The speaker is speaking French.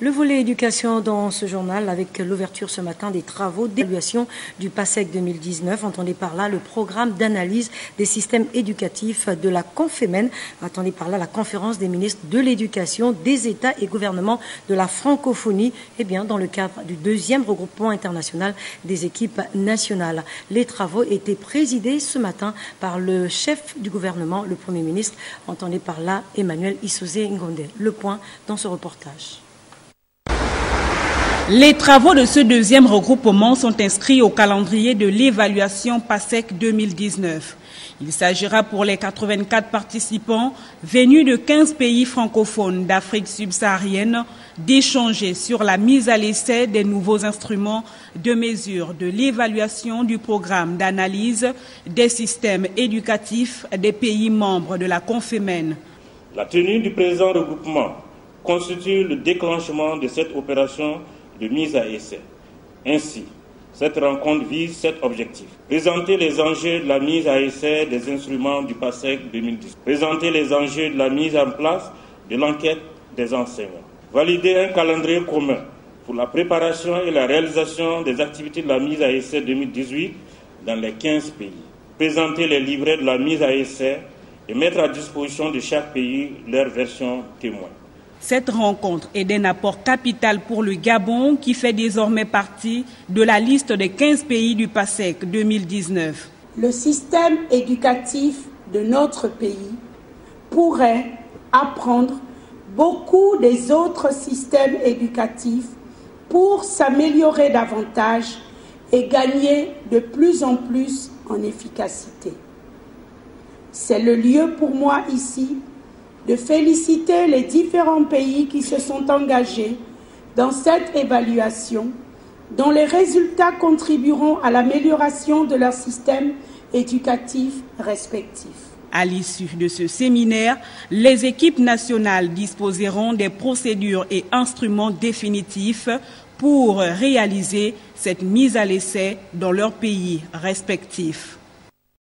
Le volet éducation dans ce journal avec l'ouverture ce matin des travaux d'évaluation du PASEC 2019. Entendez par là le programme d'analyse des systèmes éducatifs de la Confémen. Entendez par là la conférence des ministres de l'éducation des États et gouvernements de la francophonie, dans le cadre du deuxième regroupement international des équipes nationales. Les travaux étaient présidés ce matin par le chef du gouvernement, le Premier ministre. Entendez par là Emmanuel Issoze Ngonde. Le point dans ce reportage. Les travaux de ce deuxième regroupement sont inscrits au calendrier de l'évaluation PASEC 2019. Il s'agira pour les 84 participants venus de 15 pays francophones d'Afrique subsaharienne d'échanger sur la mise à l'essai des nouveaux instruments de mesure de l'évaluation du programme d'analyse des systèmes éducatifs des pays membres de la Confémen. La tenue du présent regroupement constitue le déclenchement de cette opération de mise à essai. Ainsi, cette rencontre vise cet objectif. Présenter les enjeux de la mise à essai des instruments du PASEC 2010. Présenter les enjeux de la mise en place de l'enquête des enseignants. Valider un calendrier commun pour la préparation et la réalisation des activités de la mise à essai 2018 dans les 15 pays. Présenter les livrets de la mise à essai et mettre à disposition de chaque pays leur version témoin. Cette rencontre est d'un apport capital pour le Gabon qui fait désormais partie de la liste des 15 pays du PASEC 2019. Le système éducatif de notre pays pourrait apprendre beaucoup des autres systèmes éducatifs pour s'améliorer davantage et gagner de plus en plus en efficacité. C'est le lieu pour moi ici de féliciter les différents pays qui se sont engagés dans cette évaluation, dont les résultats contribueront à l'amélioration de leurs systèmes éducatifs respectifs. À l'issue de ce séminaire, les équipes nationales disposeront des procédures et instruments définitifs pour réaliser cette mise à l'essai dans leurs pays respectifs.